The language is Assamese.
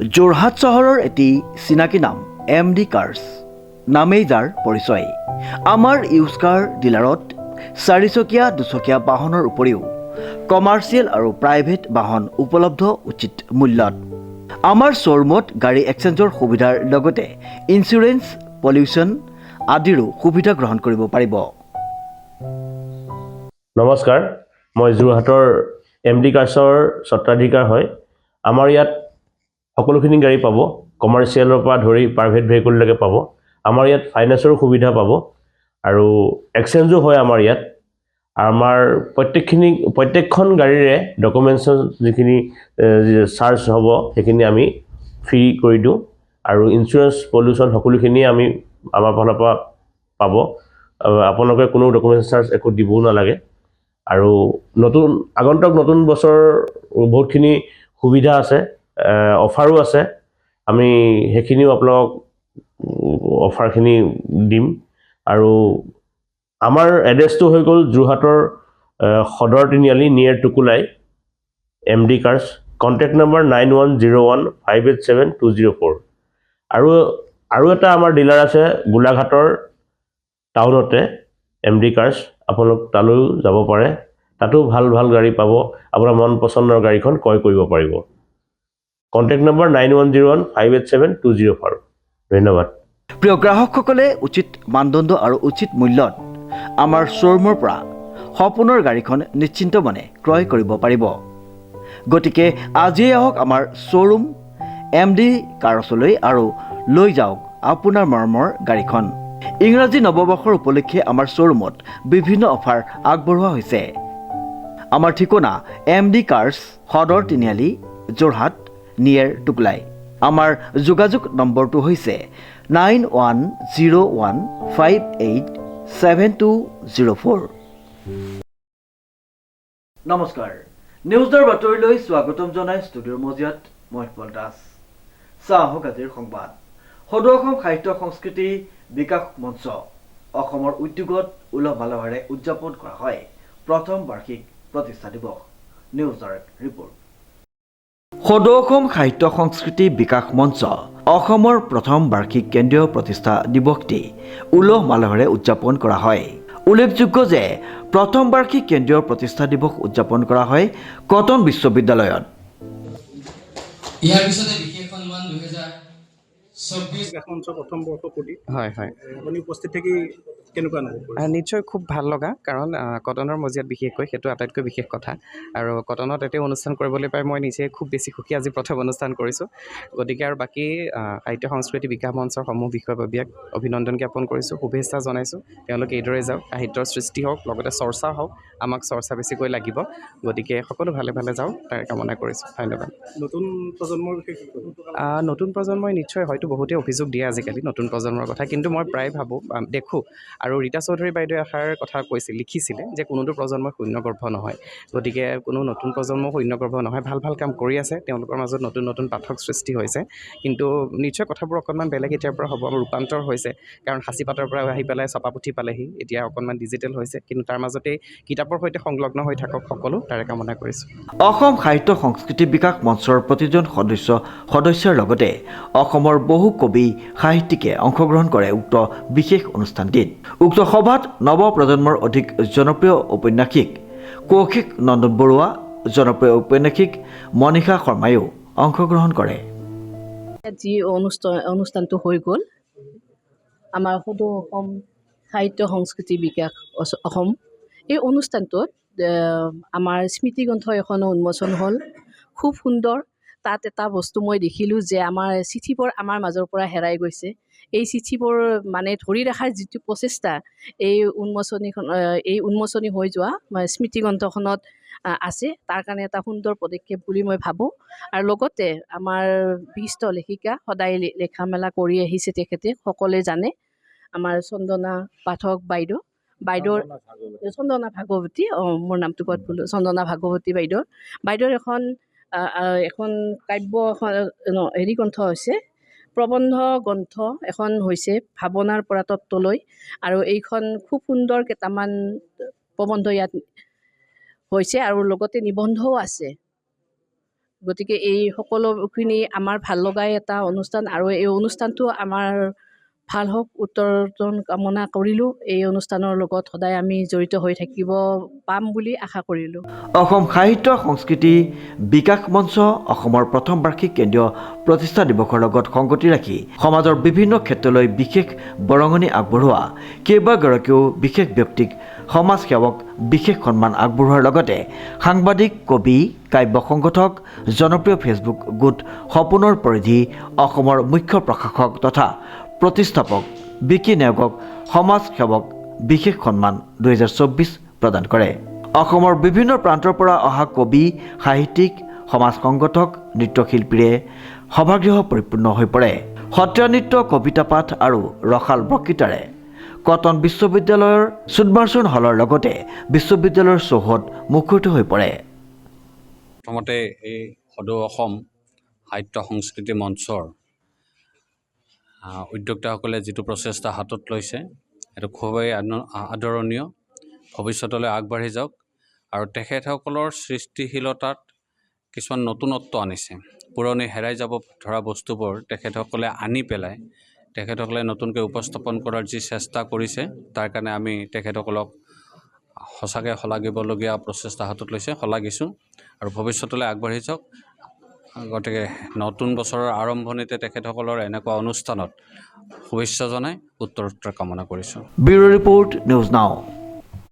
যোৰহাট চহৰৰ এটি চিনাকি নাম MD কাৰ্ছ নামেই যাৰ পৰিচয়। আমাৰ ইউজ কাৰ ডিলাৰত চাৰিচকীয়া দুচকীয়া বাহনৰ উপৰিও কমাৰ্চিয়েল আৰু প্ৰাইভেট বাহন উপলব্ধ উচিত মূল্যত। আমাৰ শ্ব'ৰুমত গাড়ী এক্সচেঞ্জৰ সুবিধাৰ লগতে ইঞ্চুৰেঞ্চ, পলিউশ্যন আদিৰো সুবিধা গ্ৰহণ কৰিব পাৰিব। নমস্কাৰ, মই যোৰহাটৰ MD কাৰ্ছৰ স্বত্বাধিকাৰ হয়। আমাৰ ইয়াত সকলোখিনি গাড়ী পাব, কমাৰ্চিয়েলৰ পৰা ধৰি প্ৰাইভেট ভেহিকললৈকে পাব। আমাৰ ইয়াত ফাইনেন্সৰো সুবিধা পাব আৰু এক্সচেঞ্জো হয় আমাৰ ইয়াত। আমাৰ প্ৰত্যেকখন গাড়ীৰে ডকুমেণ্টছৰ যিখিনি চাৰ্জ হ'ব সেইখিনি আমি ফ্ৰী কৰি দিওঁ আৰু ইঞ্চুৰেঞ্চ, পলিউশ্যন সকলোখিনি আমি আমাৰ ফালৰ পৰা পাব। আপোনালোকে কোনো ডকুমেণ্টছ চাৰ্জ একো দিবও নালাগে। আৰু আগন্তুক নতুন বছৰ বহুতখিনি সুবিধা আছে, অফাৰো আছে। আমি সেইখিনিও আপোনালোকক অফাৰখিনি দিম। আৰু আমাৰ এড্ৰেছটো হৈ গ'ল যোৰহাটৰ সদৰ তিনিআলি নিয়েৰ টুকুলাই, MD কাৰ্ছ। Contact number 9101587204। আৰু এটা আমাৰ ডিলাৰ আছে গোলাঘাটৰ টাউনতে, MD কাৰ্ছ। আপোনালোক তালৈও যাব পাৰে, তাতো ভাল ভাল গাড়ী পাব। আপোনাৰ মন পচন্দৰ গাড়ীখন ক্ৰয় কৰিব পাৰিব। Contact number 9101587204। ধন্যবাদ। প্ৰিয় গ্ৰাহকসকলে উচিত মানদণ্ড আৰু উচিত মূল্যত আমাৰ শ্ব'ৰুমৰ পৰা সপোনৰ গাড়ীখন নিশ্চিন্ত মনে ক্ৰয় কৰিব পাৰিব। গতিকে আজিয়ে আহক আমাৰ শ্ব'ৰুম MD কাৰ্ছলৈ আৰু লৈ যাওক আপোনাৰ মৰমৰ গাড়ীখন। ইংৰাজী নৱবৰ্ষৰ উপলক্ষে আমাৰ শ্ব'ৰুমত বিভিন্ন অফাৰ আগবঢ়োৱা হৈছে। আমাৰ ঠিকনা MD কাৰ্ছ, সদৰ তিনিআলি, যোৰহাট নিয়েৰ টুকুলাই। আমাৰ যোগাযোগ নম্বৰটো হৈছে 9101587204। নমস্কাৰ, নিউজৰ বাতৰিলৈ স্বাগতম জনাই ষ্টুডিঅ'ৰ মজিয়াত মই পল দাস। চাওক আজিৰ সংবাদ। সদৌ অসম সাহিত্য সংস্কৃতি বিকাশ মঞ্চ অসমৰ উদ্যোগত উলহ মালহেৰে উদযাপন কৰা হয় প্ৰথম বাৰ্ষিক প্ৰতিষ্ঠা দিৱস। নিউজৰ ৰিপৰ্ট। সদৌ অসম সাহিত্য সংস্কৃতি বিকাশ মঞ্চ অসমৰ প্ৰথম বাৰ্ষিক কেন্দ্ৰীয় প্ৰতিষ্ঠা দিৱসটি উলহ মালহেৰে উদযাপন কৰা হয়। উল্লেখযোগ্য যে প্ৰথম বাৰ্ষিক কেন্দ্ৰীয় প্ৰতিষ্ঠা দিৱস উদযাপন কৰা হয় কটন বিশ্ববিদ্যালয়ত। ইয়াৰ পিছতে বিশেষ সন্মান 2024 মঞ্চৰ প্ৰথম বৰ্ষপূৰ্তি। হয় হয়, আপুনি উপস্থিত থাকি কেনেকুৱা অনুভৱ কৰিছে? নিশ্চয় খুব ভাল লগা, কাৰণ কটনৰ মজিয়াত বিশেষকৈ সেইটো আটাইতকৈ বিশেষ কথা। আৰু কটনত এটি অনুষ্ঠান কৰিবলৈ পাই মই নিজে খুব বেছি সুখী। আজি প্ৰথম অনুষ্ঠান কৰিছোঁ, গতিকে আৰু বাকী সাহিত্য সংস্কৃতি বিকাশ মঞ্চৰ সমূহ বিষয়ববীয়াক অভিনন্দন জ্ঞাপন কৰিছোঁ, শুভেচ্ছা জনাইছোঁ। তেওঁলোকে এইদৰে যাওক, সাহিত্যৰ সৃষ্টি হওক, লগতে চৰ্চা হওক। আমাক চৰ্চা বেছিকৈ লাগিব, গতিকে সকলো ভালে ভালে যাওক তাৰে কামনা কৰিছোঁ। ধন্যবাদ। নতুন প্ৰজন্মৰ নতুন প্ৰজন্মই নিশ্চয় হয়তো বহুতেই অভিযোগ দিয়ে আজিকালি নতুন প্ৰজন্মৰ কথা, কিন্তু মই প্ৰায় ভাবোঁ, দেখোঁ, আৰু ৰীতা চৌধুৰী বাইদেৱে এষাৰ কথা লিখিছিলে যে কোনোটো প্ৰজন্মই শূন্যগৰ্ভ নহয়। গতিকে কোনো নতুন প্ৰজন্ম শূন্যগৰ্ভ নহয়, ভাল ভাল কাম কৰি আছে, তেওঁলোকৰ মাজত নতুন নতুন পাঠক সৃষ্টি হৈছে। কিন্তু নিশ্চয় কথাবোৰ অকণমান বেলেগ এতিয়াৰ পৰা হ'ব, ৰূপান্তৰ হৈছে। কাৰণ সাঁচিপাতৰ পৰা আহি পেলাই ছপাপুথি পালেহি, এতিয়া অকণমান ডিজিটেল হৈছে, কিন্তু তাৰ মাজতেই কিতাপৰ সৈতে সংলগ্ন হৈ থাকক সকলো, তাৰে কামনা কৰিছোঁ। অসম সাহিত্য সংস্কৃতি বিকাশ মঞ্চৰ প্ৰতিজন সদস্যৰ লগতে অসমৰ বহু কবি সাহিত্যিকে অংশগ্ৰহণ কৰে উক্ত বিশেষ অনুষ্ঠানটিত। উক্ত সভাত নৱ প্ৰজন্মৰ অধিক জনপ্ৰিয় ঔপন্যাসিক কৌশিক নন্দন বৰুৱা, জনপ্ৰিয় ঔপন্যাসিক মনীষা শৰ্মায়ো অংশগ্ৰহণ কৰে। যি অনুষ্ঠানটো হৈ গ'ল, আমাৰ সদৌ অসম সাহিত্য সংস্কৃতি বিকাশ অসম, এই অনুষ্ঠানটোত আমাৰ স্মৃতিগ্ৰন্থ এখনো উন্মোচন হ'ল। খুব সুন্দৰ। তাত এটা বস্তু মই দেখিলোঁ যে আমাৰ চিঠিবোৰ আমাৰ মাজৰ পৰা হেৰাই গৈছে। এই চিঠিবোৰ মানে ধৰি ৰখাৰ যিটো প্ৰচেষ্টা, এই উন্মোচনী হৈ যোৱা স্মৃতিগ্ৰন্থখনত আছে, তাৰ কাৰণে এটা সুন্দৰ পদক্ষেপ বুলি মই ভাবোঁ। আৰু লগতে আমাৰ বিশিষ্ট লেখিকা, সদায় লেখা মেলা কৰি আহিছে তেখেতে, সকলোৱে জানে, আমাৰ চন্দনা পাঠক বাইদেউৰ চন্দনা ভাগৱতী, মোৰ নামটো ক'ত ভুল, চন্দনা ভাগৱতী বাইদেউৰ এখন কাব্য গ্ৰন্থ হৈছে, প্ৰবন্ধ গ্ৰন্থ এখন হৈছে ভাৱনাৰ পৰা তত্ত্বলৈ। আৰু এইখন খুব সুন্দৰ কেইটামান প্ৰবন্ধ ইয়াত হৈছে, আৰু লগতে নিবন্ধও আছে। গতিকে এই সকলোখিনি আমাৰ ভাল লগাই এটা অনুষ্ঠান আৰু এই অনুষ্ঠানটো আমাৰ ভাল হওক উত্তৰজন কামনা কৰিলোঁ। এই অনুষ্ঠানৰ লগত সদায় আমি জড়িত হৈ থাকিব পাম বুলি আশা কৰিলোঁ। অসম সাহিত্য সংস্কৃতি বিকাশ মঞ্চ অসমৰ প্ৰথম বাৰ্ষিক কেন্দ্ৰীয় প্ৰতিষ্ঠা দিৱসৰ লগত সংগতি ৰাখি সমাজৰ বিভিন্ন ক্ষেত্ৰলৈ বিশেষ বৰঙণি আগবঢ়োৱা কেইবাগৰাকীও বিশেষ ব্যক্তিক সমাজ সেৱক বিশেষ সন্মান আগবঢ়োৱাৰ লগতে সাংবাদিক, কবি, কাব্য সংগঠক, জনপ্ৰিয় ফেচবুক গোট সপোনৰ পৰিধি অসমৰ মুখ্য প্ৰশাসক তথা প্ৰতিষ্ঠাপক বিকি নেওগক সমাজ সেৱক বিশেষ সন্মান 2024 প্ৰদান কৰে। অসমৰ বিভিন্ন প্ৰান্তৰ পৰা অহা কবি, সাহিত্যিক, সমাজ সংগঠক, নৃত্যশিল্পীৰে সভাগৃহ পৰিপূৰ্ণ হৈ পৰে। সত্ৰীয়া নৃত্য, কবিতা পাঠ আৰু ৰসাল বক্তৃতাৰে কটন বিশ্ববিদ্যালয়ৰ সুদমাৰ্চন হলৰ লগতে বিশ্ববিদ্যালয়ৰ চৌহদ মুখৰিত হৈ পৰে। প্ৰথমতে এই সদৌ অসম সাহিত্য সংস্কৃতি মঞ্চৰ উদ্যোক্তাসকলে যিটো প্ৰচেষ্টা হাতত লৈছে সেইটো খুবেই আদৰণীয়। ভৱিষ্যতলৈ আগবাঢ়ি যাওক আৰু তেখেতসকলৰ সৃষ্টিশীলতাত কিছুমান নতুনত্ব আনিছে। পুৰণি হেৰাই যাব ধৰা বস্তুবোৰ তেখেতসকলে আনি পেলাই তেখেতসকলে নতুনকৈ উপস্থাপন কৰাৰ যি চেষ্টা কৰিছে তাৰ কাৰণে আমি তেখেতসকলক সঁচাকৈ শলাগিবলগীয়া প্ৰচেষ্টা হাতত লৈছে, শলাগিছোঁ আৰু ভৱিষ্যতলৈ আগবাঢ়ি যাওক। গতিকে নতুন বছৰৰ আৰম্ভণিতে তেখেতসকলৰ এনেকুৱা অনুষ্ঠানত শুভেচ্ছা জনাই উত্তৰোত্তৰ কামনা কৰিছোঁ। Bureau report, news now.